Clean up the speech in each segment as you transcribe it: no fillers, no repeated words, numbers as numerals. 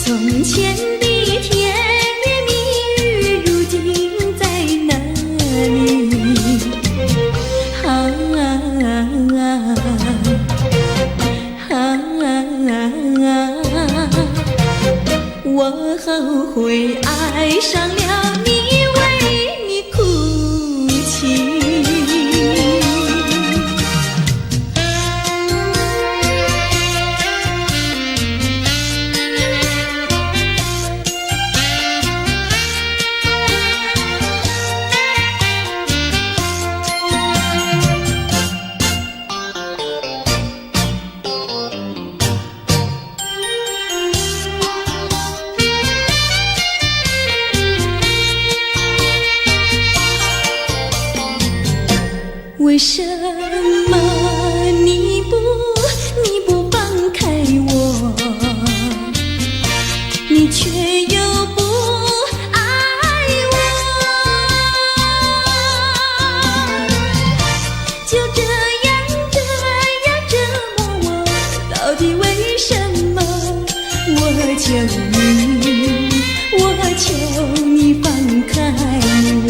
从前的甜言蜜语，如今在哪里？我后悔爱上了你，为你哭泣。为什么你不放开我，你却又不爱我？就这样折磨我，到底为什么？我求你放开我。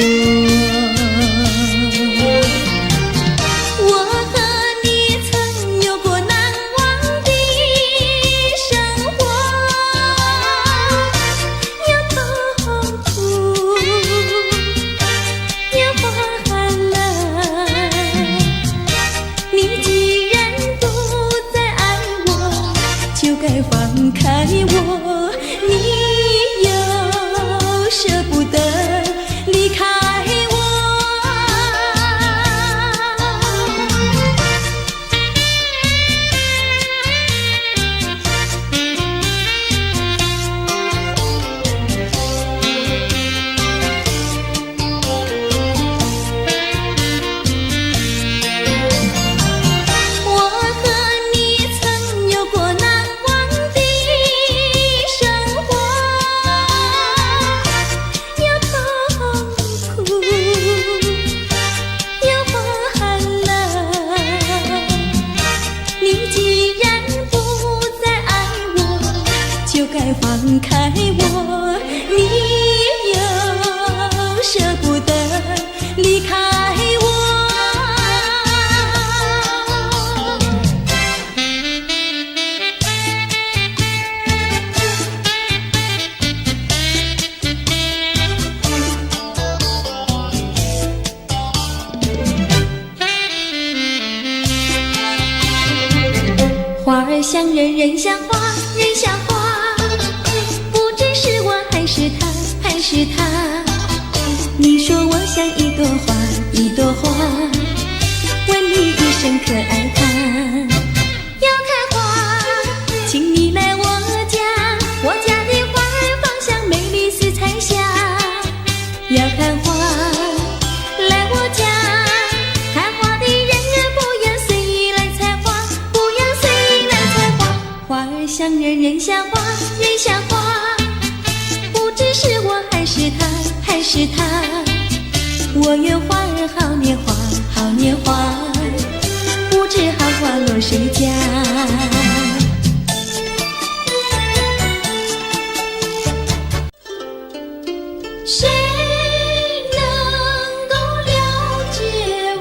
放开我，你又舍不得离开我。放开我，你又舍不得离开我。花儿像人，人像花，人像花。是他，你说我像一朵花，一朵花，问你一声可爱它。要开花，请你来我家，我家的花儿芳香美丽似彩霞。要看花，来我家，看花的人儿不要随意来采花，不要随意来采花。花儿像人，人像花，人像花。是我还是他，我愿花儿好年华，好年华，不知好花落谁家。谁能够了解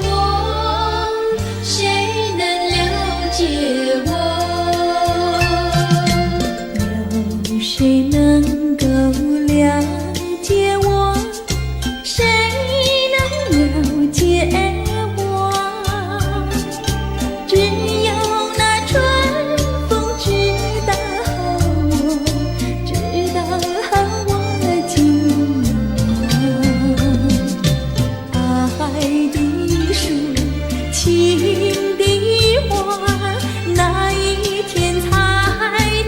我？谁能了解我？有谁能够了解我？谁能了解我？只有那春风知道我，知道我今晚爱的树，情的花，哪一天才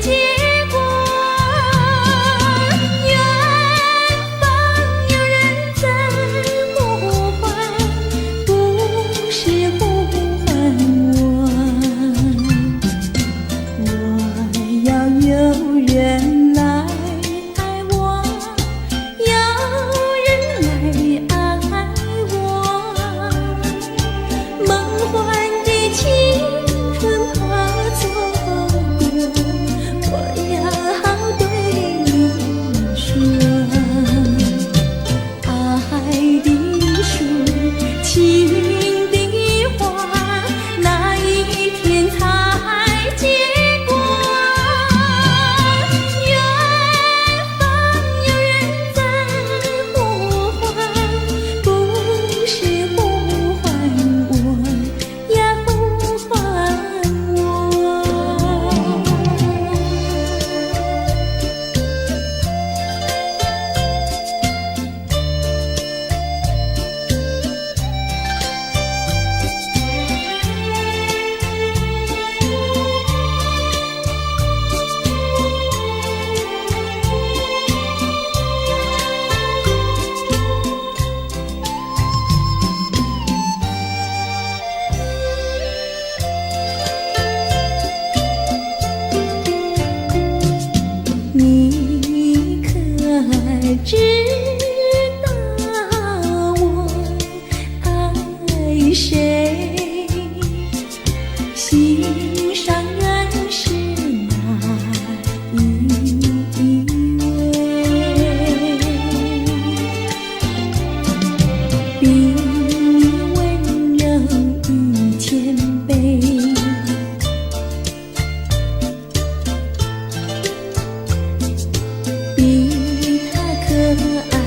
结果？知道我爱谁，心上人是哪一位？比你温柔与谦卑，比他可爱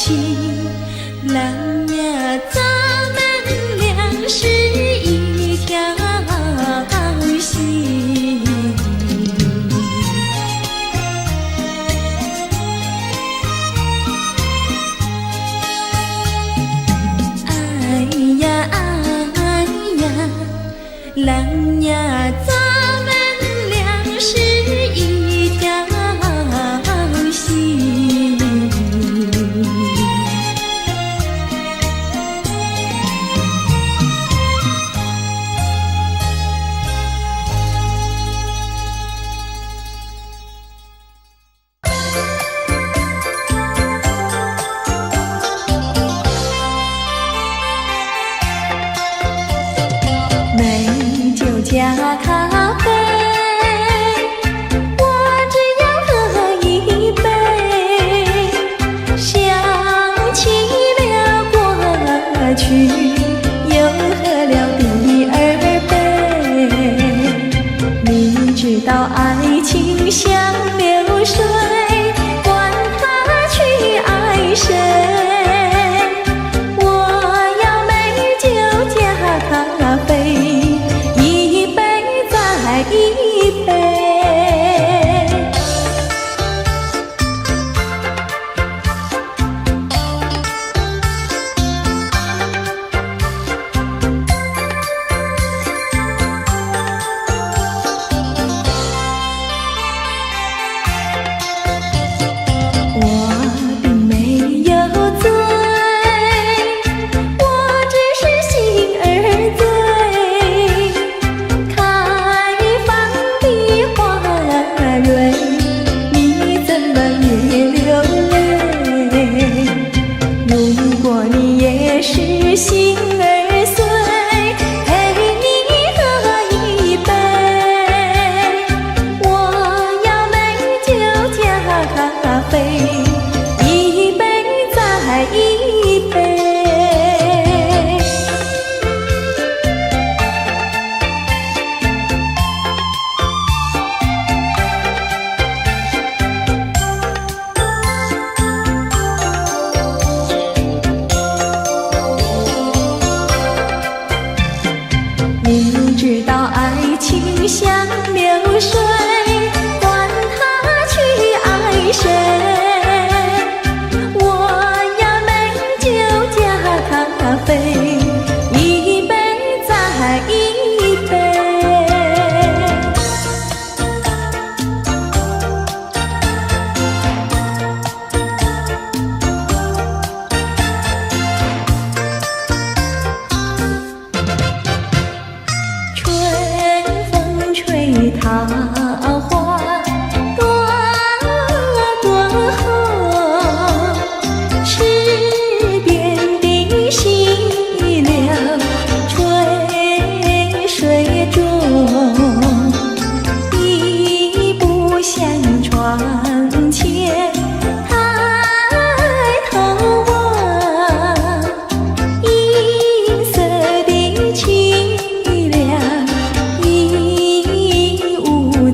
情，郎呀，咱们俩是一条心。哎呀哎呀，郎呀，咱们俩是一条心。美酒加咖啡，我只要喝一杯。想起了过去，又喝了第二杯。明知道爱情像流水，管他去爱谁。我要美酒加咖啡，一杯再一杯。我并没有醉，我只是心儿醉。开放的花蕊，你怎么也流泪？如果你也是心儿碎，陪你喝一杯。我要美酒加咖啡，一杯再一杯。明知道爱情像流水，管他去爱谁。我要美酒加咖啡，一杯再一杯。春风吹桃花朵朵红，池边的细柳垂水中，一步向窗前抬头望，银色的清凉一无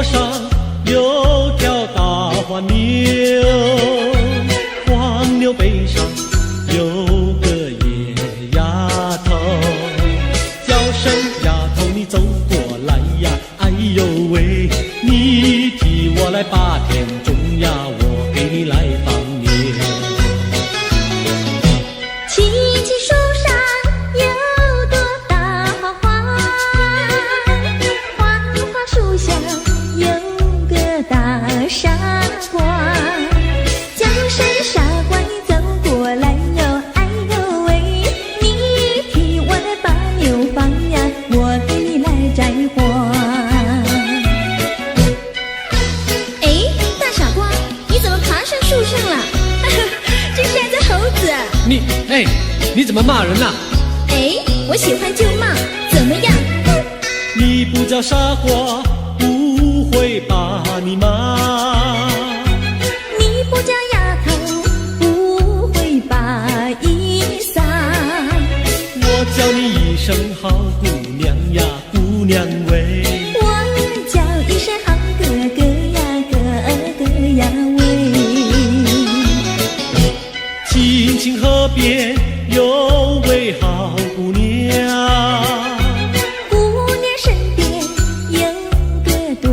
坡上有条大黄牛，黄牛背上有个野丫头，叫声丫头你走过来呀，哎呦喂，你替我来把田种呀，我给你来放牛。青青树上有朵大花花，花花树下有个大傻瓜，叫声傻瓜你走过来哟，哎呦喂，你替我来把牛放呀，我给你来摘花。哎，大傻瓜，你怎么爬上树上了？这是只猴子。你怎么骂人啊？哎，我喜欢就骂，怎么样？你不叫傻瓜，不会把你骂。你不叫丫头，不会把衣撒。我叫你一声好姑娘呀，姑娘喂。我叫一声好哥哥呀，哥哥呀喂。青青河边有位好姑娘，姑娘身边有个多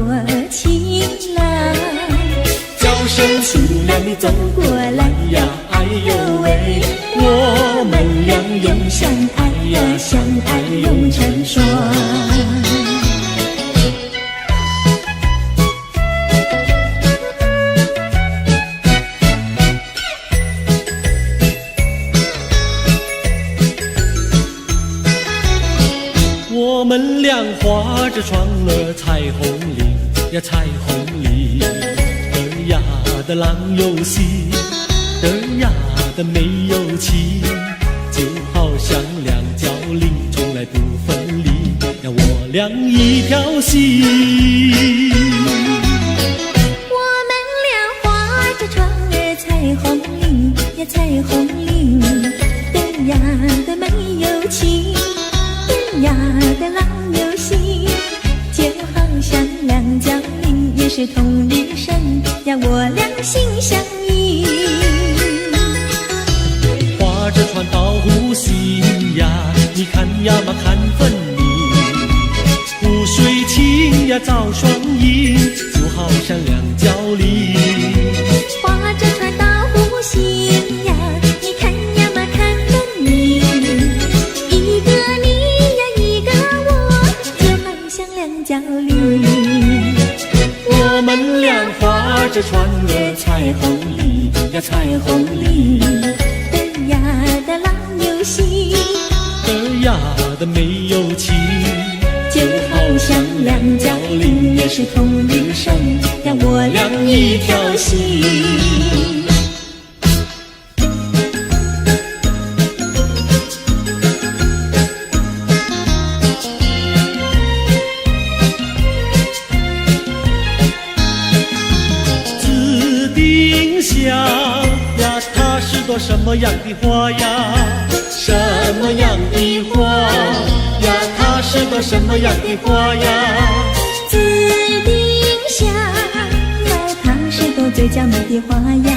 情郎，叫声亲娘你走过来呀，哎呦喂，我们俩永相爱呀，相爱永成双。我们俩划着船儿彩虹岭呀，彩虹岭，嘚呀的浪游戏，嘚呀的没有情，就好像两角菱从来不分离呀，我俩一条心。我们俩划着船儿彩虹岭呀，彩虹岭，嘚呀的没有情，嘚呀的浪游戏，就好像两角菱也是同一生呀，我俩心相依。划着船到湖心呀，你看呀嘛看分明，湖水清呀照双影，就好像两角菱。划着船到湖心呀，你看呀嘛看分明，一个你呀一个我，就好像两角菱。我们俩划着船儿彩虹里呀，彩虹里，嘚呀的浪游戏，嘚呀的没有情，就好像两角菱也是同一生呀，我俩一条心。紫丁香呀，它是朵什么样的花呀？什么样的花呀？它是朵什么样的花呀？紫丁香呀，它是朵最娇美的花呀，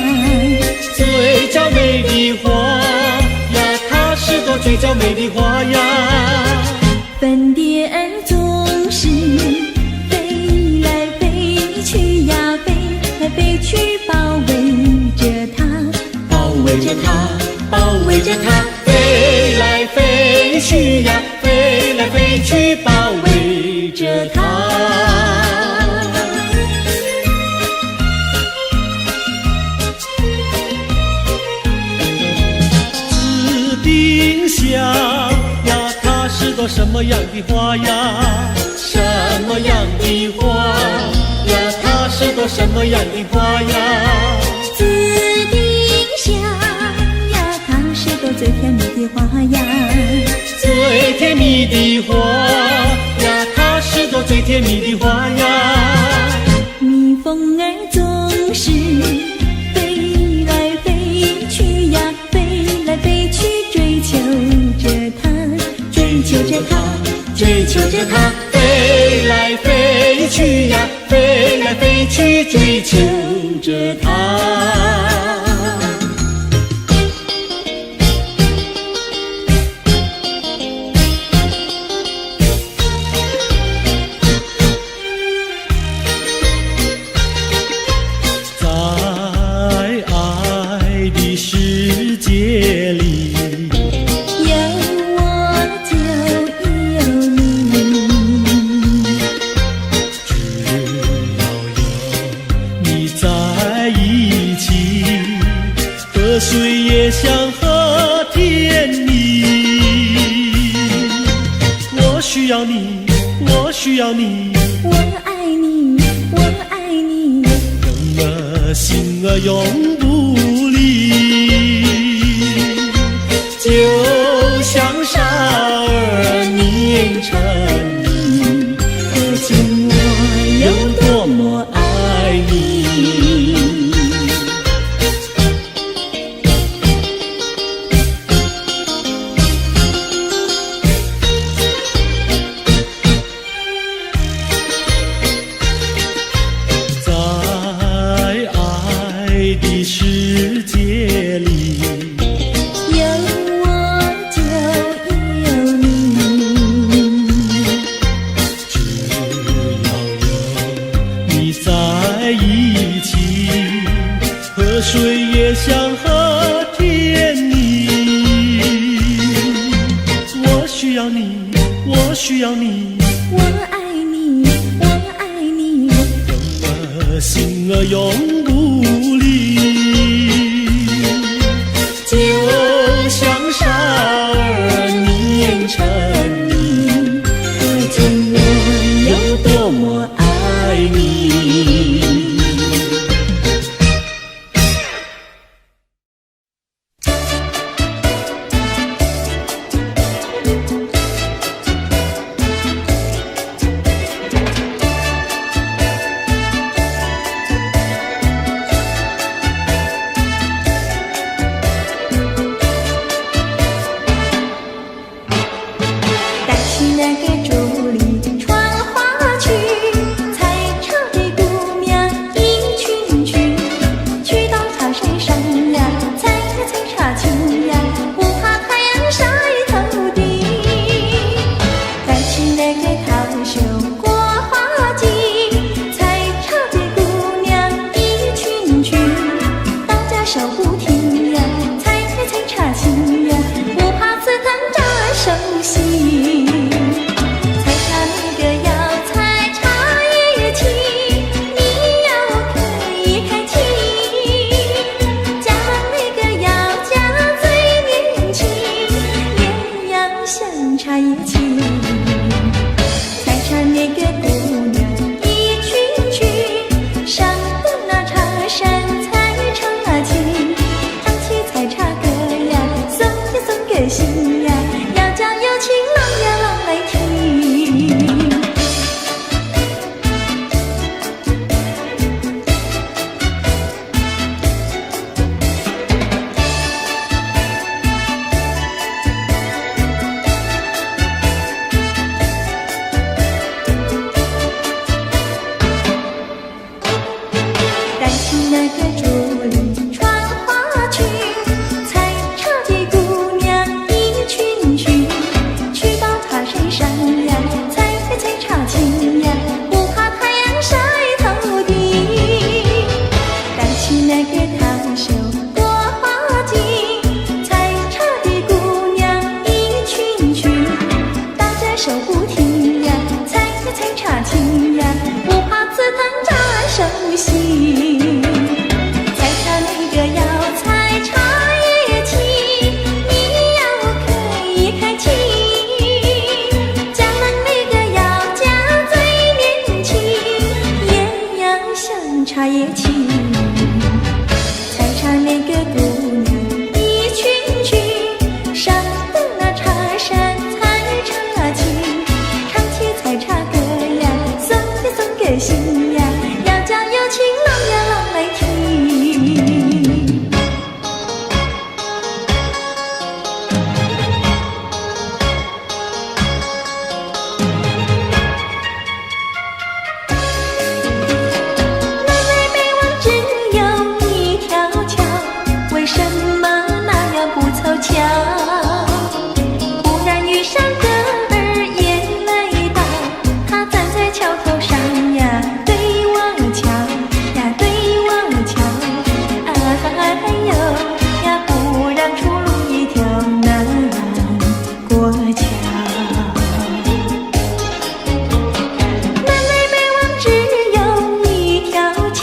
最娇美的花呀，它是朵最娇美的花呀。粉蝶儿总是飞来飞去呀，飞来飞去包围着它，包围着它，包围着它，飞来飞去呀，飞来飞去，包围着它。紫丁香呀，它是朵什么样的花呀？什么样的花呀？它是朵什么样的花呀？紫丁香呀，它是朵最甜蜜的花呀，最甜蜜的花呀，它是朵最甜蜜的花呀。蜜蜂儿总是飞来飞去呀，飞来飞去追求着它，追求着它，追求着它，飞来飞去呀，飞着她。世界里有我就有你，只要有你在一起，河水也像和甜蜜。我需要你，我需要你，我爱你，我爱你，人儿心儿永不离。就像傻儿黏成泥，可见我有多么爱你。在爱的世界里，有我就有你，只要有你在一起，河水也像和甜蜜。我需要你，我需要你，我爱你，我爱你，人儿心儿永不离。就像傻儿黏成泥，可见我有多么爱你。那个竹里穿花去，采茶的姑娘一群群，去到茶山上呀，采茶青呀，不怕太阳晒头顶。再去那个桃秀过花季，采茶的姑娘一群群，到家手不停呀，采茶青呀，不怕刺疼扎手心。茶叶青，采茶那个姑娘一群群，上的那茶山采茶青，唱起采茶歌呀，送呀送个心呀，要叫有情郎呀郎来听。那个竹里穿花去，采茶的姑娘一群群，去到茶山上呀，采茶青呀，不怕太阳晒头顶。带去那个桃秀过花季，采茶的姑娘一群群，大家手不停呀，采茶青呀，不怕刺疼扎手心。茶叶青，采茶那个姑娘一群群，上的那茶山采茶青，唱起采茶歌呀，送忽然遇上个儿也来到，他站在桥头上呀，对我瞧呀，对我瞧，哎呦呀，不让出路一条难过桥。南来北往只有一条桥，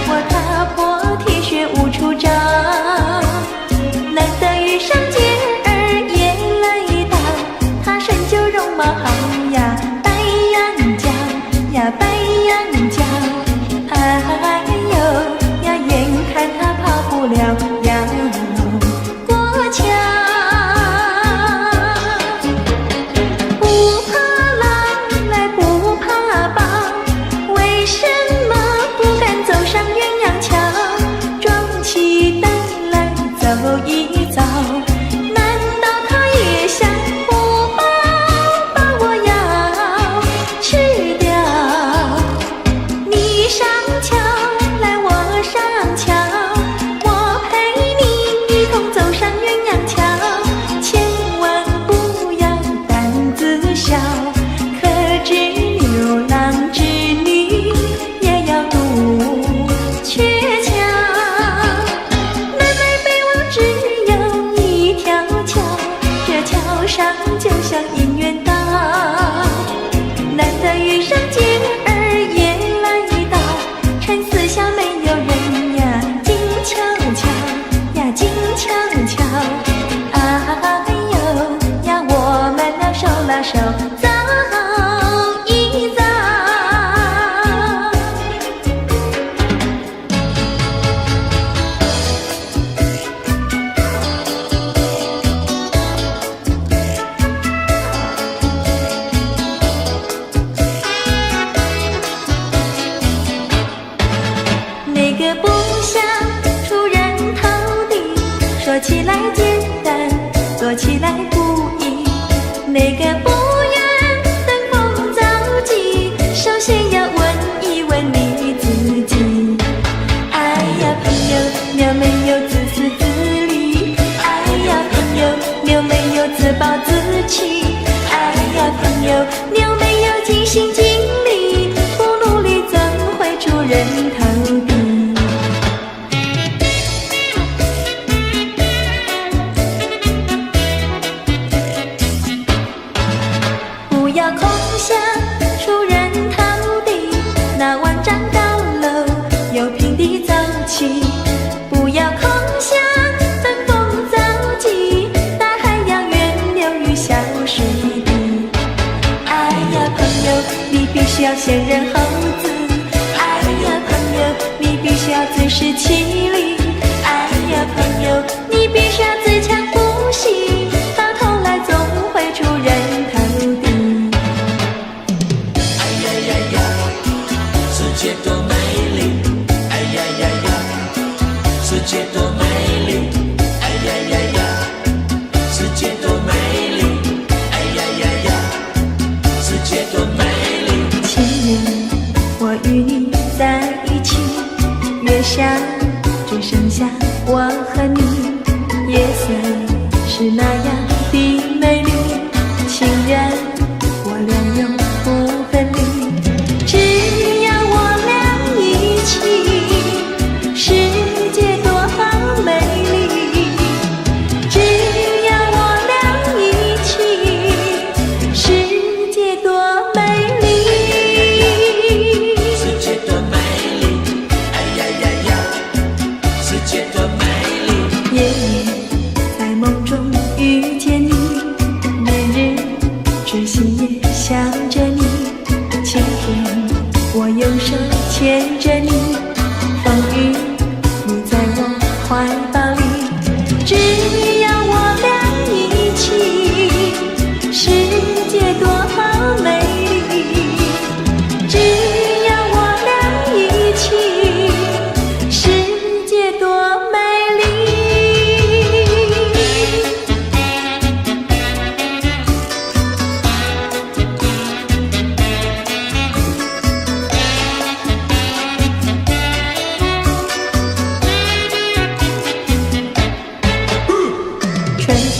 我踏破铁鞋无处找。难得遇上姐儿也来到，她身就容貌好呀，白羊角呀，白羊角，哎呦呀，眼看她跑不了要过桥。不怕狼来不怕豹，为什么不敢走上鸳鸯桥？壮起胆来走一遭，难道他也想不饱把我要吃掉？你上桥来我上桥，我陪你一同走上鸳鸯桥，千万不要胆子小，可知牛郎织女也要渡鹊桥。南来北往只有一条桥，这桥上就像姻缘岛。难得遇上姐儿也来到，陈四下没有人呀，静悄悄呀，静悄悄，哎呦呀，我们俩手拉手走一遭。那个不想出人头地，说起来简单，做起来不易。那个不愿登峰造极，首先要问一问你自己。哎呀朋友，你有没有自私自利？哎呀朋友，你有没有自暴自弃？哎呀朋友，你有没有尽心尽力？不努力怎会出人头地？不要空想出人头地，那万丈高楼由平地走起。不要空想登峰造极，大海洋源流于小水滴。哎呀朋友，你必须要先人后子。哎呀朋友，你必须要自食其力。哎呀朋友，你必须要自强不息，到头来总会出人头地。世界多美丽，哎呀呀呀！世界多美丽，哎呀呀呀！世界多美丽，哎呀呀呀！世界多美丽。情人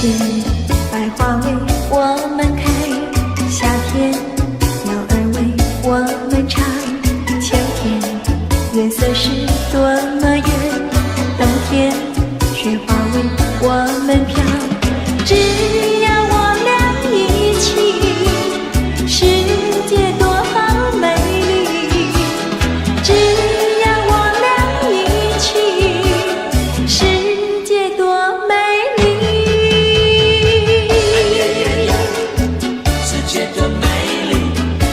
间，百花为我们开，夏天鸟儿为我们唱，秋天月色是多么圆，冬天雪花为我们飘。只要我俩一起，世界多好美丽。只要我俩一起，世界多美丽。哎呀呀呀，世界多美丽！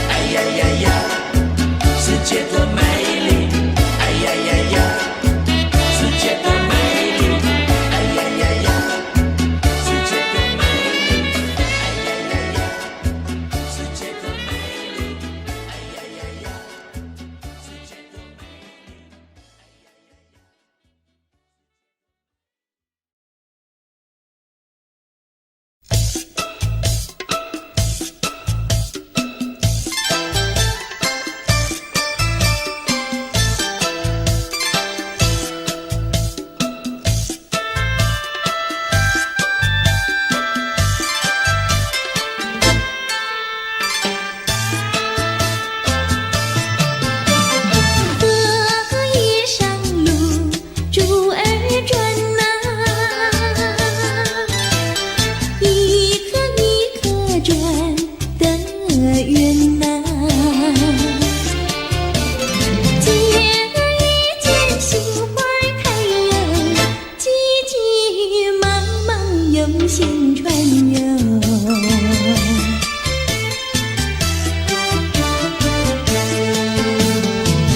哎呀呀呀，世界多美丽！哎呀呀呀，世界多美丽！哎呀呀呀，世界多美丽！哎呀呀呀，世界多美丽！哎呀呀呀，世界多美丽！荷叶上露珠儿转呐，一颗一颗转得圆呐。见一见杏花开呀，急急忙忙用心传哟。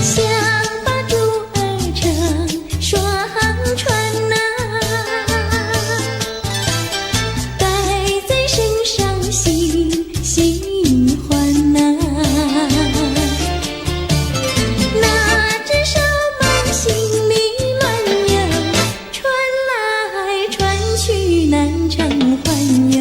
想把珠儿成双串呐，戴在身上喜喜欢呐。拿着手忙心里乱哟，传来传去难偿还哟。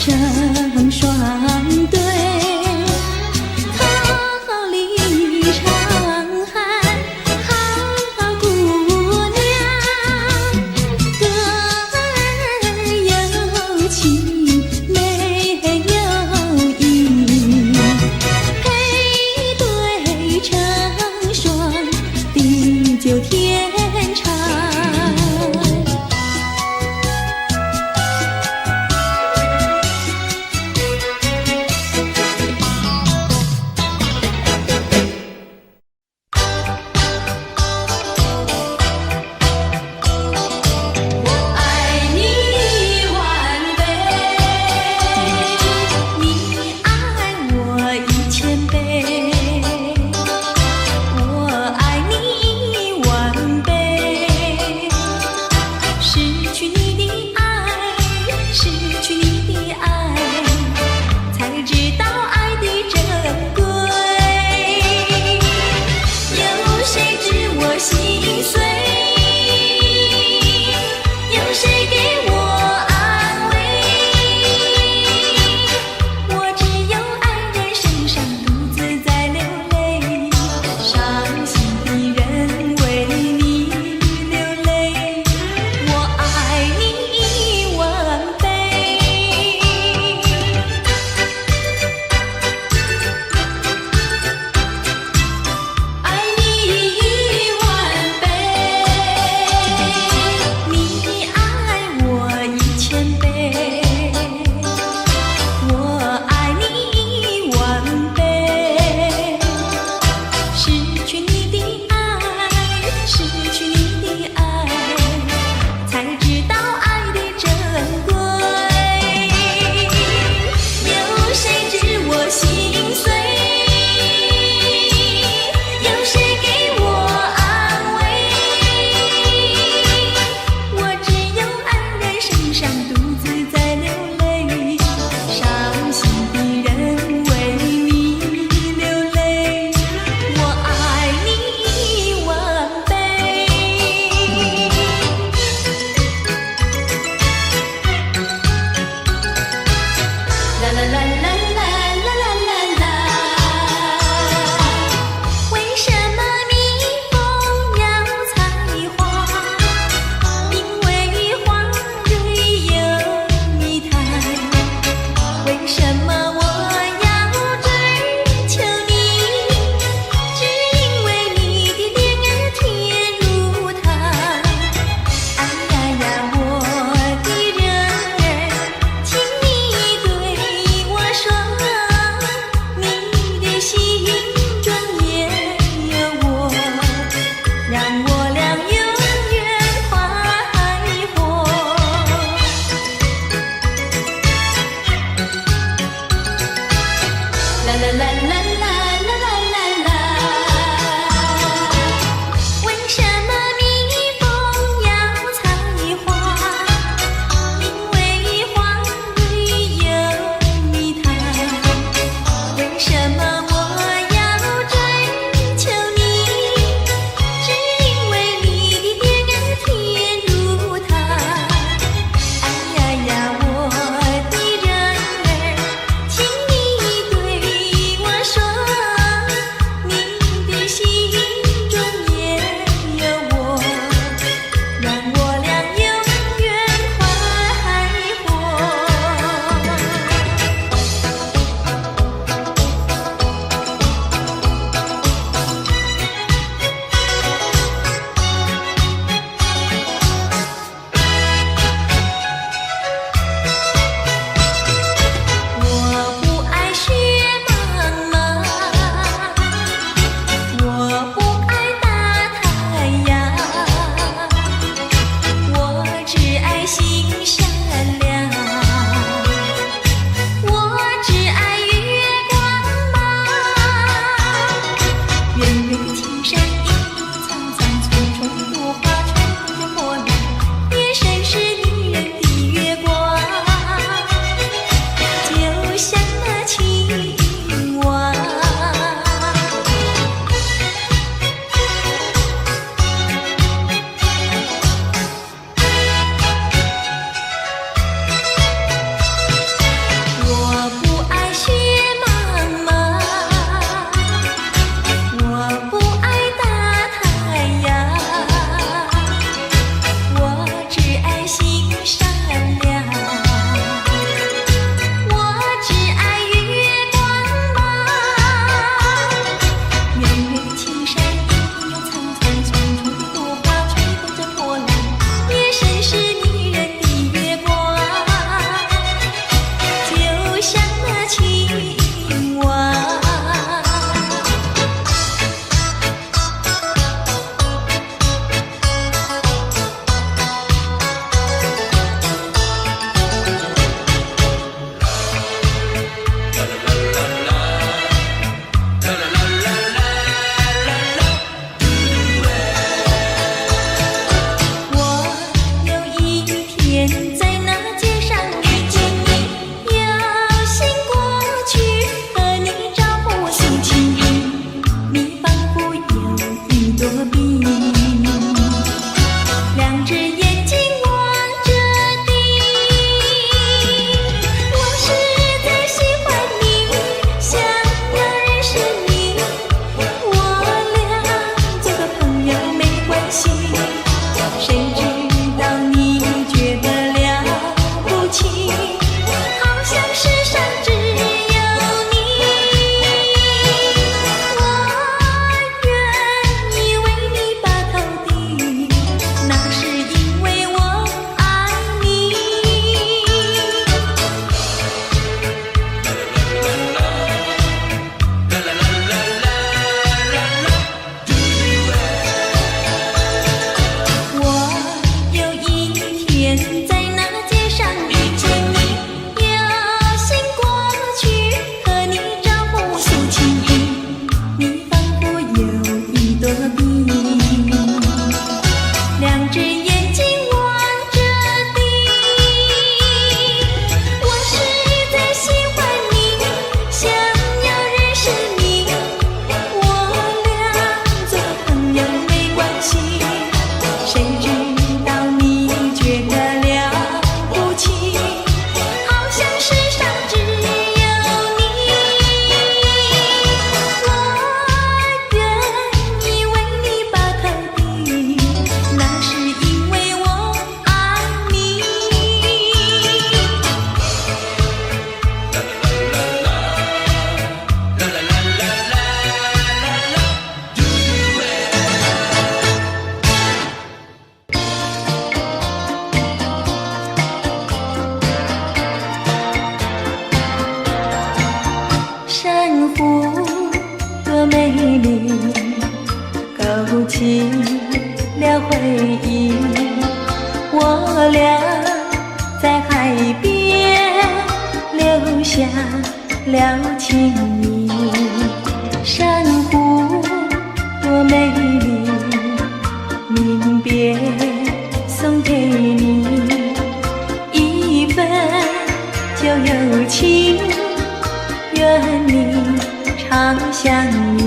成双对，好里长汉，好姑娘，歌儿有情，没有意，配对成双，地久天长。起了回忆，我俩在海边留下了情谊。珊瑚多美丽，临别送给你一份旧友情，愿你常相依。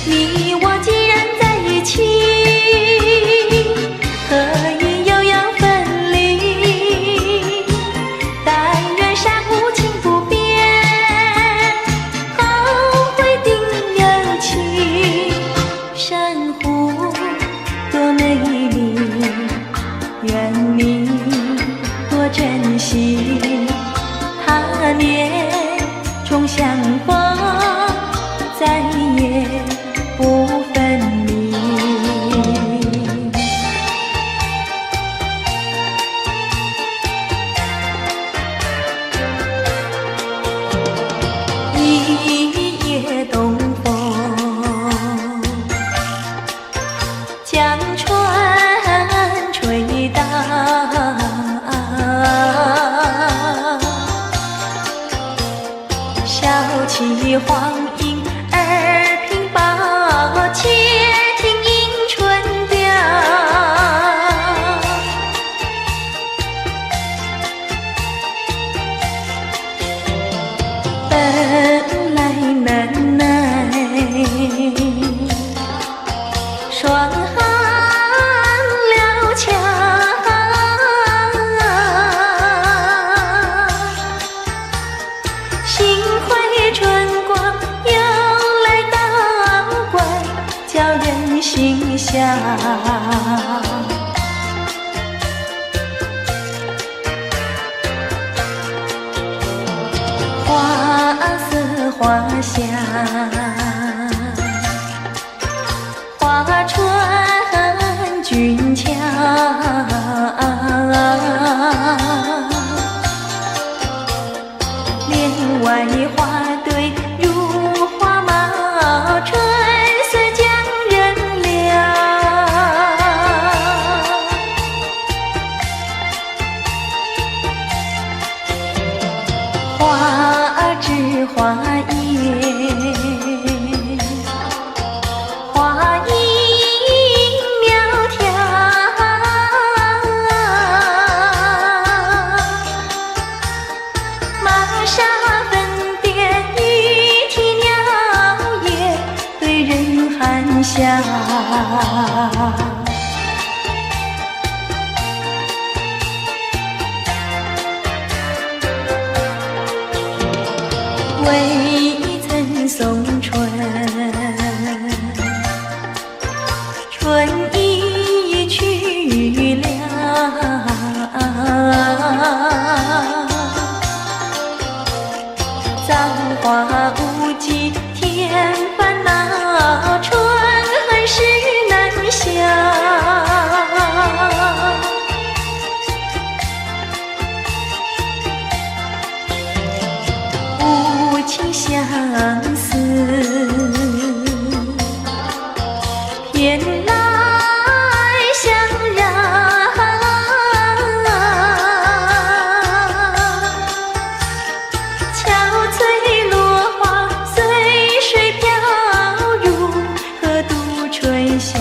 你我既然在一起，何以又要分离？但愿山无情不变，后会定有期。珊瑚多美丽，愿你多珍惜。他年重相逢，再也不分离。一夜东风，将船吹荡，笑起黄莺儿屏抱，且听迎春调。本来难耐，双行了桥，幸亏春光又来倒灌，叫人心笑。花色花香，花船俊俏，帘外花堆如花帽，春色将人撩。花枝花叶，花影苗条，玛莎粉点玉啼鸟也对人含笑。未曾送春，春已去了。造化无极添烦恼，春恨事难消。无情相思，偏来相让。憔悴落花随水飘入河渡春宵。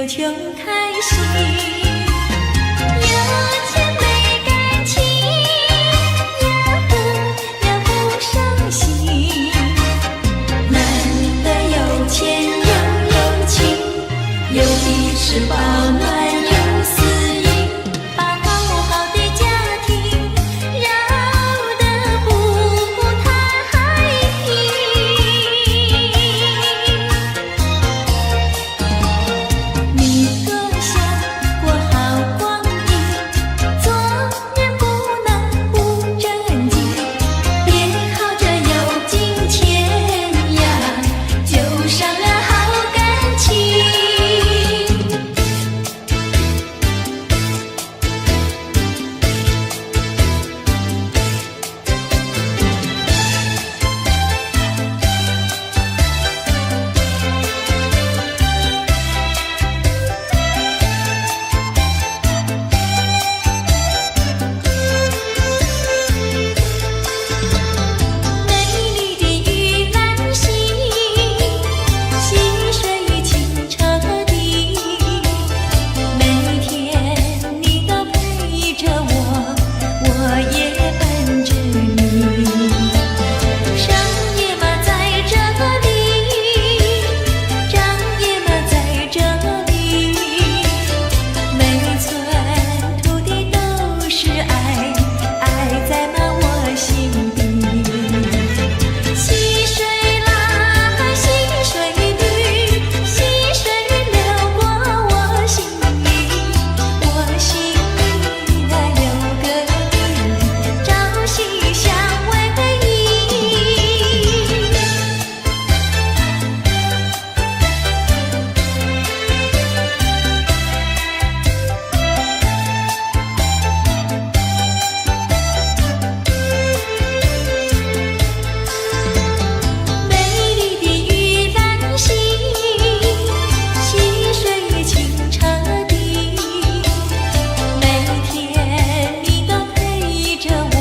穷开心，有钱没感情，也不伤心。难得有钱又有情，有的是保暖有私隐，把好好的家庭绕得不太平。你若想过好光阴，做人不能不正经，别靠着有金钱呀，就伤了好感情。美丽的玉兰溪，溪水清澈的，每天你都陪着我，我也伴着你。商业嘛在这里，张也嘛在这里，每寸土地都是爱，爱在满我心底。溪水蓝，溪水绿，溪水流过我心里，我心里呀有个你，朝夕相偎依。美丽的玉兰溪，溪水清澈的，每天你都陪着我，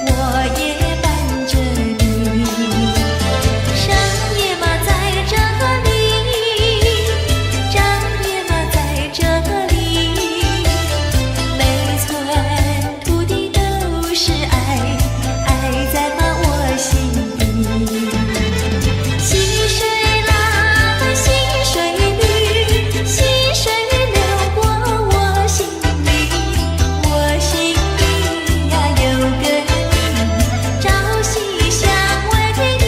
我也伴着你。商业嘛在这里，张也嘛在这里，每寸土地都是爱，爱在满我心底。溪水蓝，溪水绿，溪水流过我心里，我心里呀有个你，朝夕相偎依。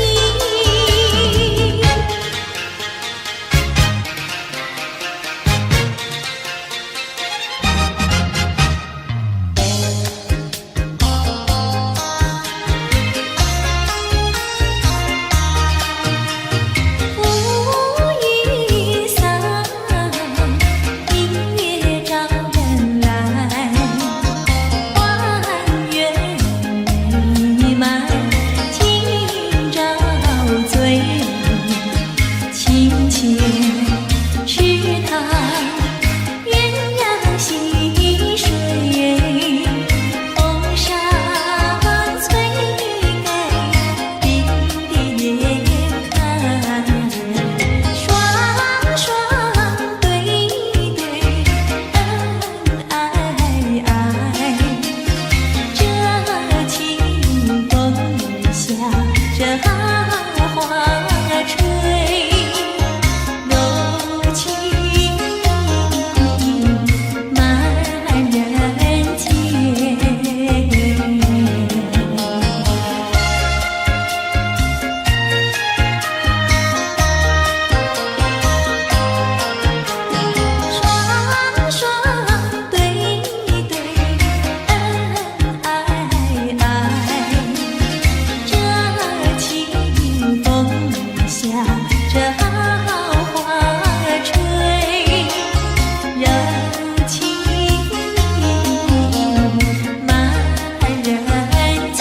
乌衣裳，一夜招人来，花园美满，今朝醉，清浅池塘，鸳鸯戏水，风沙吹给冰的眼看，双双对对，恩爱爱，这清风下，这花吹，柔情满人间。双双对对，恩爱爱，这清风下，这花吹，柔情满人间。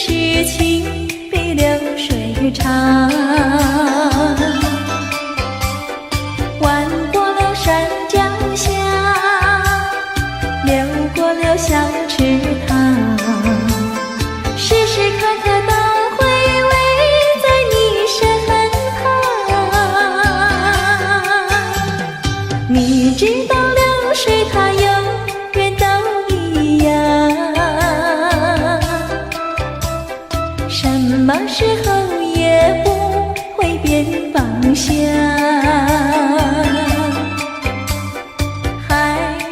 事情比流水长。弯过了山脚下，流过了小池塘，时时刻刻都回味在你身旁。你知道流水它永远都一样，什么时候也不会变方向。海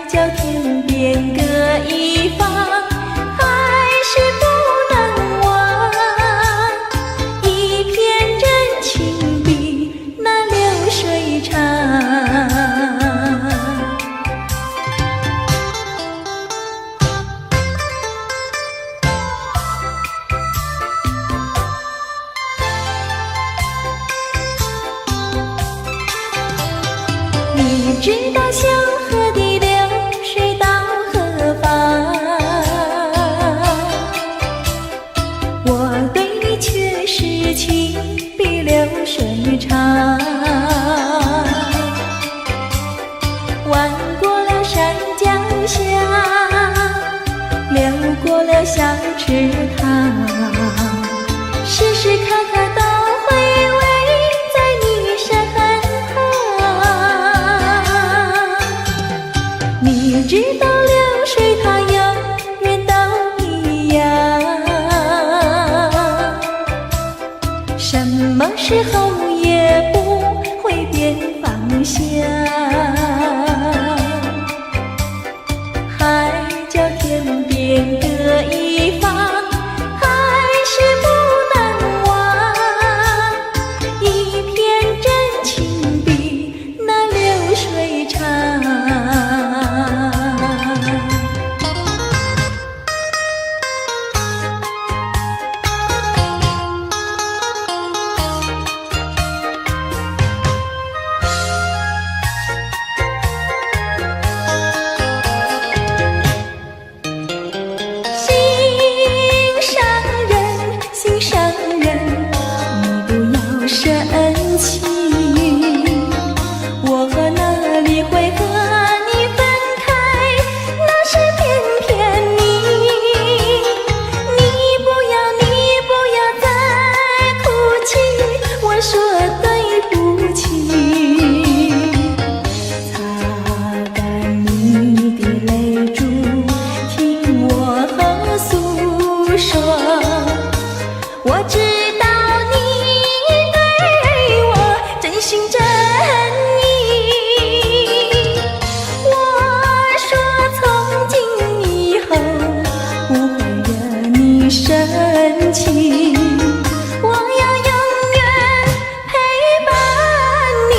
角天边各一方，还是不能忘。一片真情比那流水长。你知道小河的流水到何方，我对你却是情比流水长。弯过了山脚下，流过了小池塘，时时刻刻都回味在你身旁。你知道流水它永远都一样，什么时候也不会变方向。海角天边各一方，还是不能忘。一片真情比那流水长。心上人，你不要生气，我哪里会和你分开？那是偏偏你不要再哭泣，我说对不起。擦干你的泪珠，听我诉说。我知道你对我真心真意，我说从今以后不会惹你生气，我要永远陪伴你。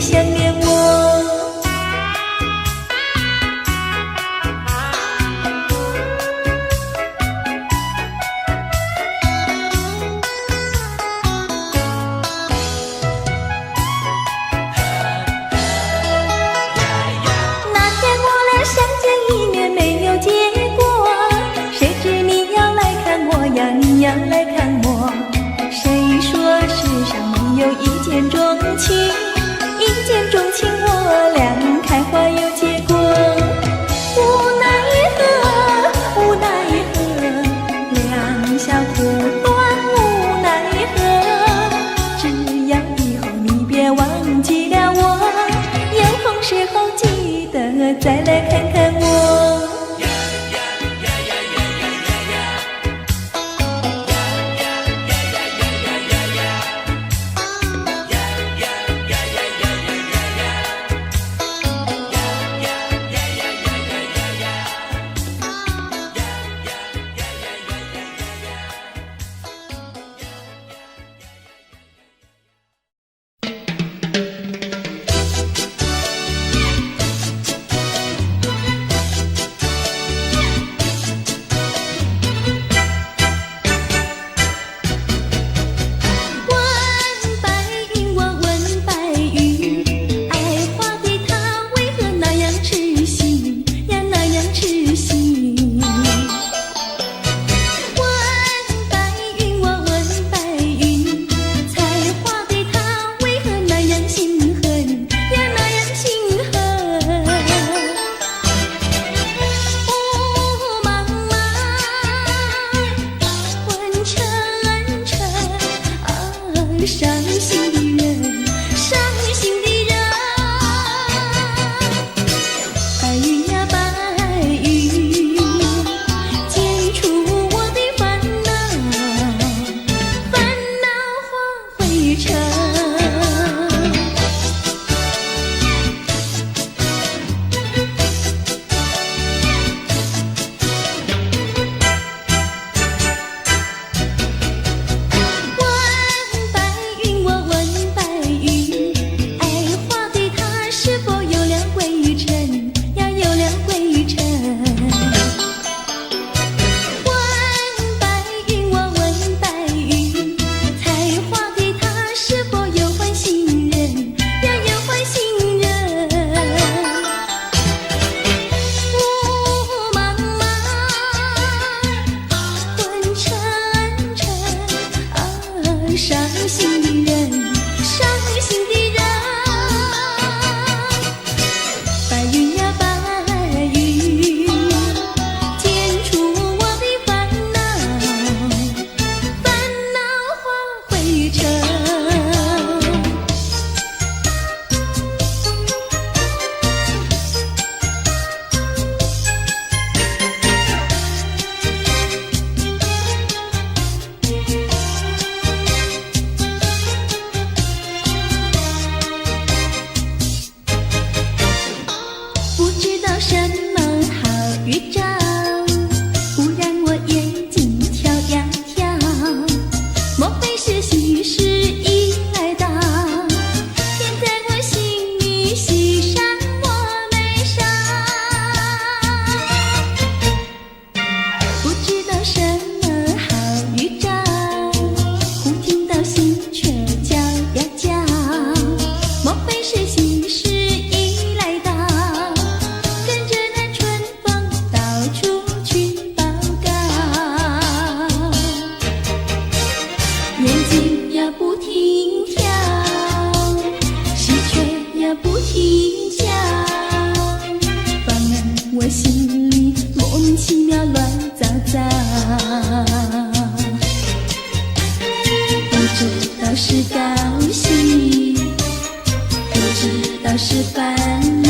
想念我。那天我俩相见1年没有结果，谁知你要来看我呀，你要来看我。谁说世上没有一见钟情，一见钟情我俩开花有结果。无奈何，无奈何，两小苦短无奈何。只要以后你别忘记了我，有空时候记得再来看看我。伤心的人，伤心的人，白云呀白云，剪除我的烦恼，烦恼化灰尘。伤心的人，伤心的人，白云呀白云，剪除我的烦恼，烦恼化灰尘。什么好预兆，忽然我眼睛跳呀跳，莫非是喜事已来到？天在我心里，喜上我眉梢。不知道什么好预兆，忽听到心却叫呀叫，莫非是喜事已来到？眼睛呀不停跳，喜鹊呀不停叫，放任我心里莫名其妙乱糟糟。不知道是高兴，不知道是烦恼，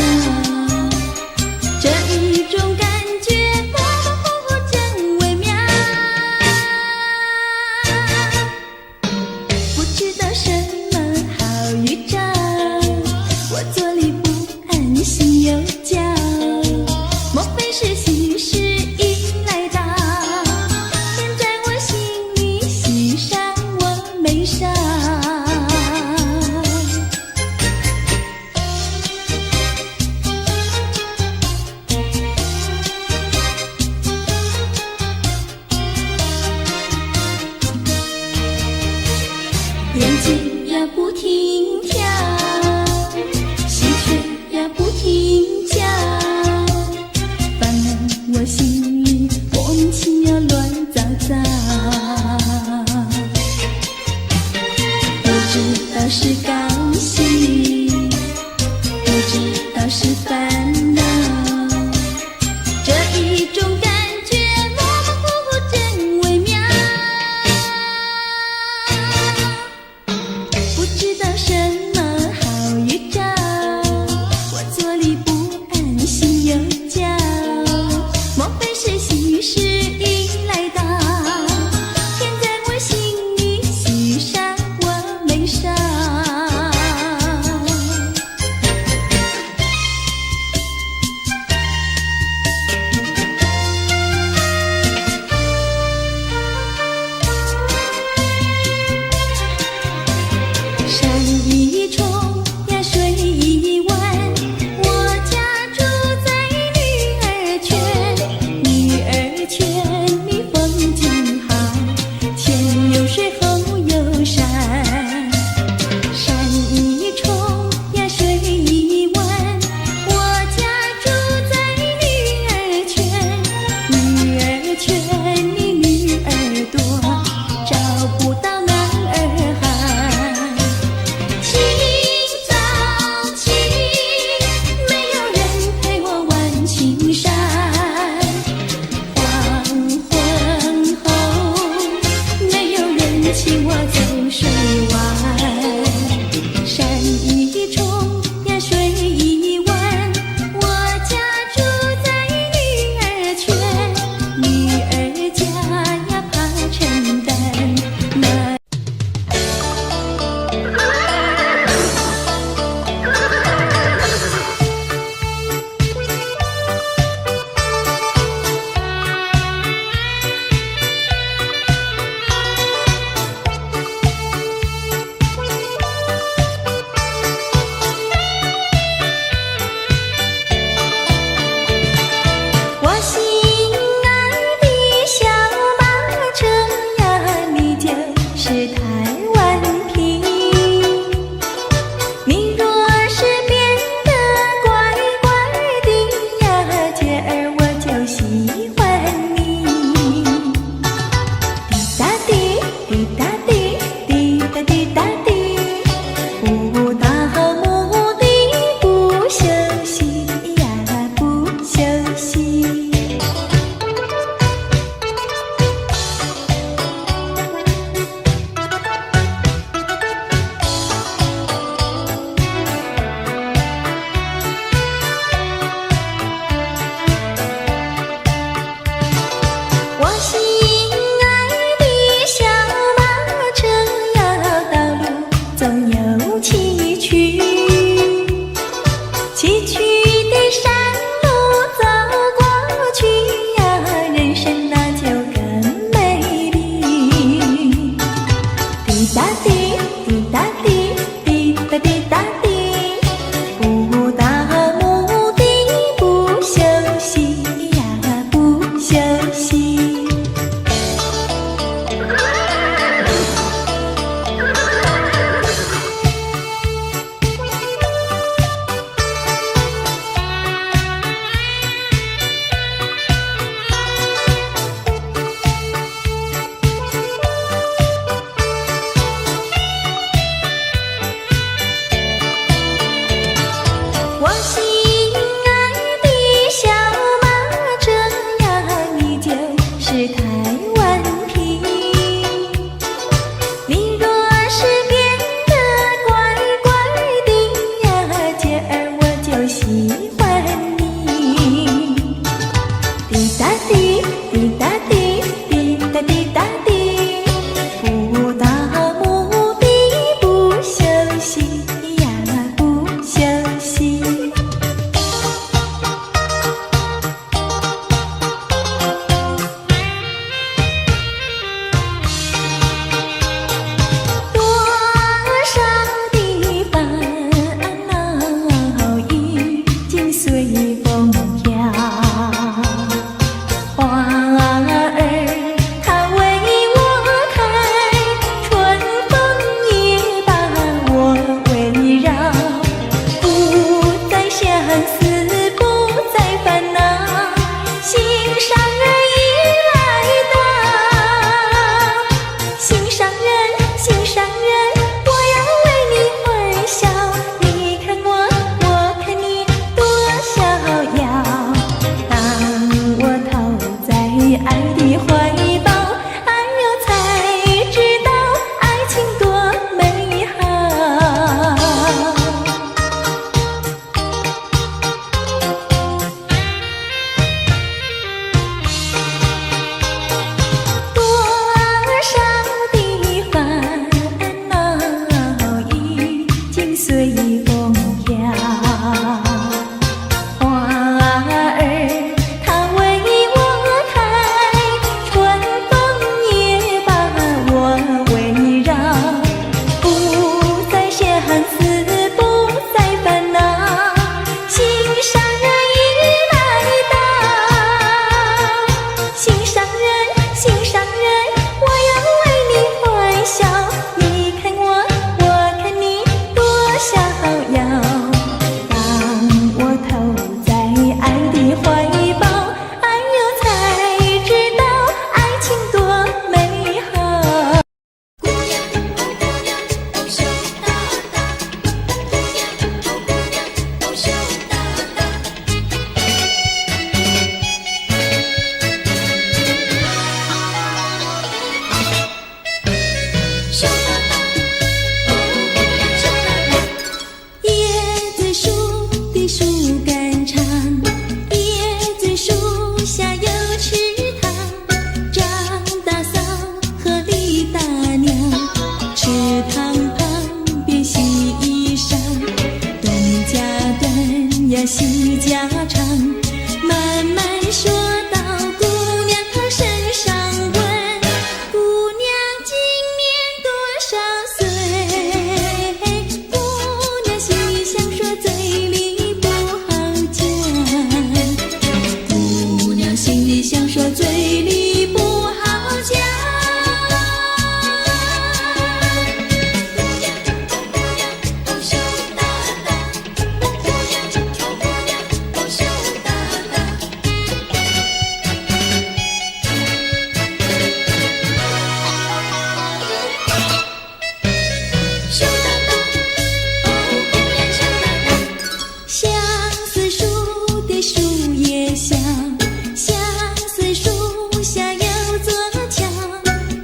这一种感觉模模糊糊真微妙。不知道什么好预兆，我坐立不安，心又焦，莫非是喜事已来到？天在我心里，喜上我眉梢。倒是烦恼。这一种感觉模模糊糊真微妙，不知道什么好预兆，我坐立不安，心又焦，莫非是喜事已来到？天在我心里，喜上我眉梢。山一重呀，水一弯，我家住在女儿圈。女儿圈里风景好，前有水后有山。山一重呀，水一弯，我家住在女儿圈。女儿圈里女儿多，找不到男儿汉。清早起，没有人陪我玩青山；黄昏后，没有人请我走水湾。山一重呀，水一弯，我家住在女儿圈。女儿家呀，怕承担那。我心爱的小马车呀，你就是台湾瓶。你若是变得乖乖的呀，姐儿我就喜欢你。滴答滴，滴答滴，滴答滴答滴，不到目的不休息呀，不休息。我心爱的小马车呀，道路总有崎岖，崎岖的山路走过去呀，人生那就更美丽。滴答滴，滴答滴，滴答滴答滴，不到目的不休息呀，不休息。我心爱的小马车呀，你就是台湾瓶。你若是变得乖乖的呀，姐儿我就喜欢你。滴答滴，滴答滴，滴答滴答滴，不到目的不休息呀，不休息。风飘。花儿它为我开，春风也把我围绕，不再相思，不再烦恼，心上人已来到，心上人，心上人，我要为你欢笑，你看我，我看你，多逍遥。当我投在爱的怀抱，哎呦才知道爱情多美好。姑娘，哦姑娘，哦羞答答。姑娘，哦姑娘，哦羞答答。羞答答，哦姑娘羞答答。椰子树的树干长，椰子树下有池塘，张大嫂和李大娘，池塘旁边洗衣裳，东家短呀西家长，慢慢说到姑娘身上问，姑娘今年多少岁？姑娘心里想说，嘴里不好讲。姑娘心里想说，嘴里不好讲。姑娘，哦姑娘，哦羞答答。姑娘，哦姑娘，哦羞答答。羞答答，哦姑娘羞答答。相思树的树叶香，相思树下有座桥，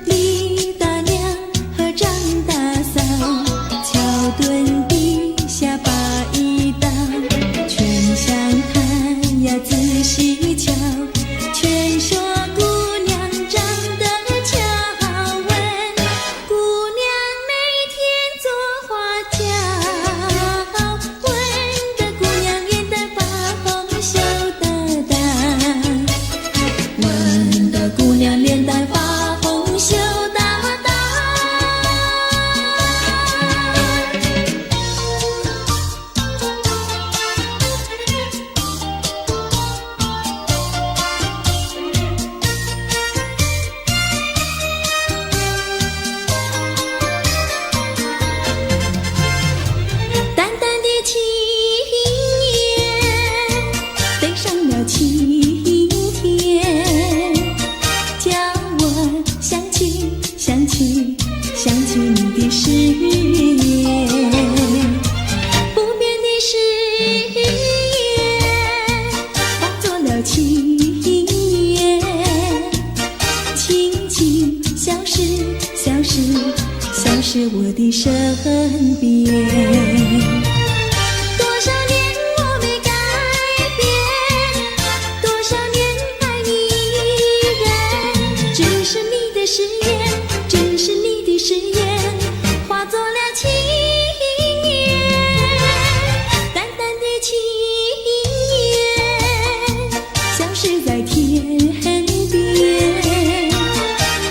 李大娘和张大嫂，桥墩底下把一道，全相看呀仔细瞧，全说姑娘长得巧，问姑娘每天做花轿，问得姑娘脸蛋发红羞答答，问得姑娘脸蛋发红羞答答。淡淡的青叶飞上了青天，叫我想起想起想起你的誓言，不变的誓言化作了情缘，轻轻消失消失消失我的身边。多少年我没改变，多少年爱你依然，只是你的誓言，只是你的誓言，化作了情缘，淡淡的情缘，消失在天边，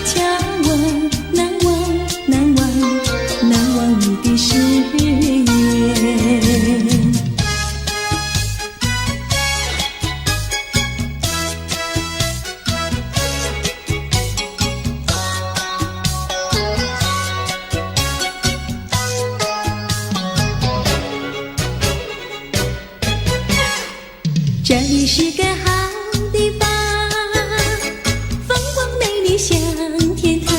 叫我难忘难忘难忘你的誓言。这里是个好地方，风光美丽像天堂，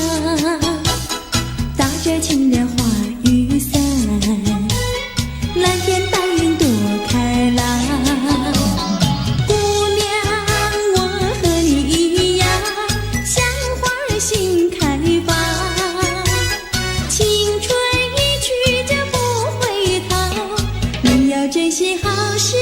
打着清凉花雨伞，蓝天白云多开朗。姑娘，我和你一样，像花儿心开放，青春一去就不回头，你要珍惜好时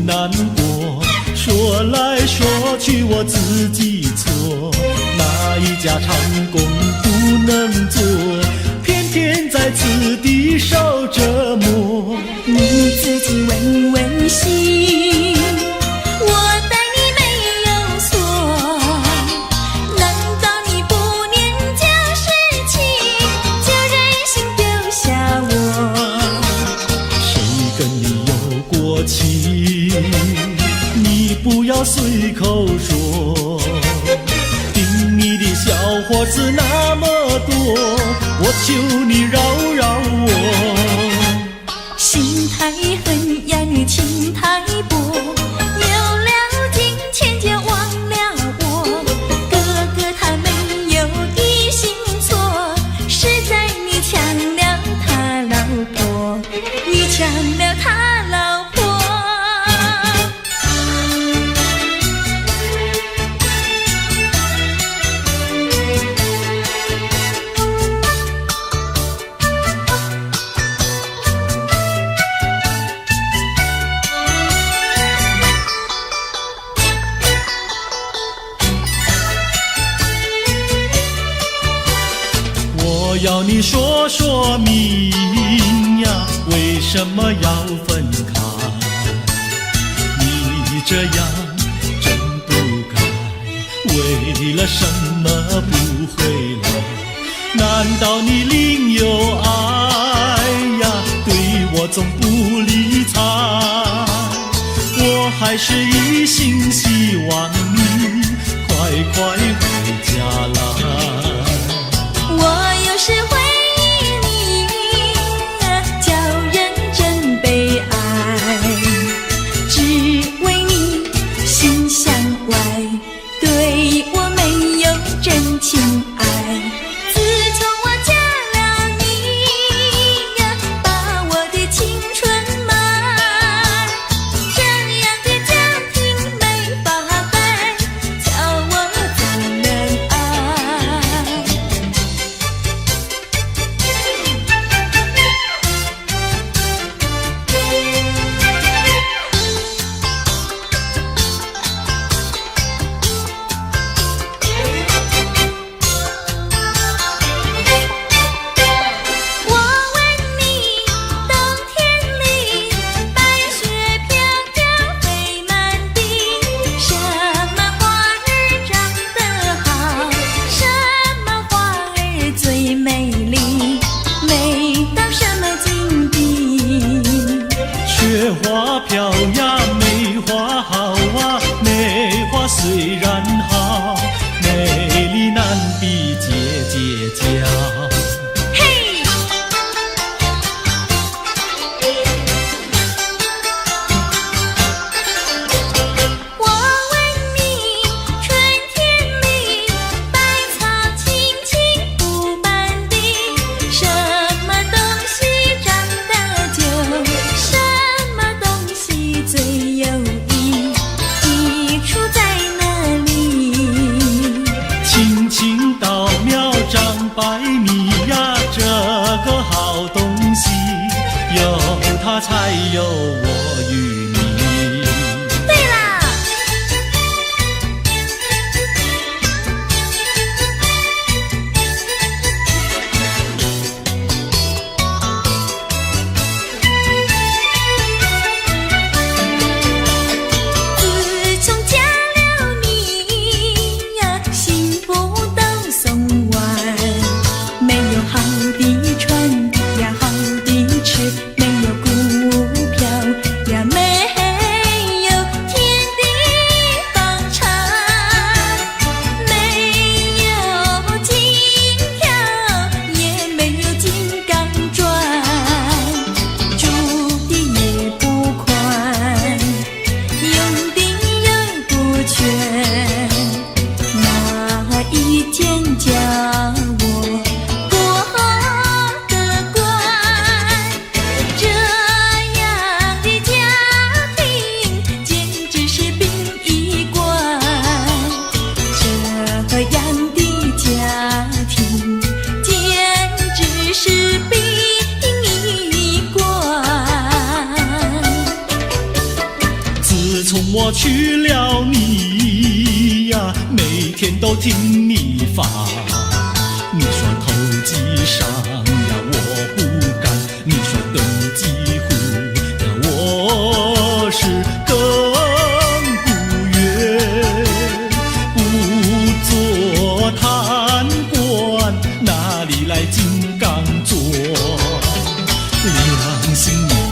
难过，说来说去我自己错，哪一家长工不能做，偏偏在此地受折磨。你自己问问心，我待你没有错，难道你不念旧事情，就任性丢下我？谁跟你有过情，你不要随口说，听你的小伙子那么多，我求你饶饶我。心太狠呀，情太薄，有了金钱就忘了我。哥哥他没有一心错，是在你抢了他老婆，你抢了他老婆。我要你说说明呀，为什么要分开？你这样真不该，为了什么不回来？难道你另有爱呀？对我总不理睬，我还是一心希望你快快回家来。我有时会忆你，叫人真悲哀，只为你心向外，对我没有真情爱。自从我嫁了你，把我的青春卖，这样的家庭没法摆，叫我怎能爱？我问你，冬天里白雪飘飘飞满地，什么花儿长得好，什么花儿最美丽，美到什么境地？雪花飘呀，梅花好啊，梅花虽然好，美丽难比姐姐娇。嘿，我问你，春天里百草青青布满地，什么东西长得久，什么东西最有益，益处在哪里？青青稻苗长百米呀，这个好东西，有它才有我与你。对啦，自从嫁了你呀，幸福都送完，没有好的穿呀，好的吃，没有股票我娶了你呀，每天都听你发。你说投机商呀，我不干；你说登记户呀，我是更不愿。不做贪官，哪里来金刚座？良心。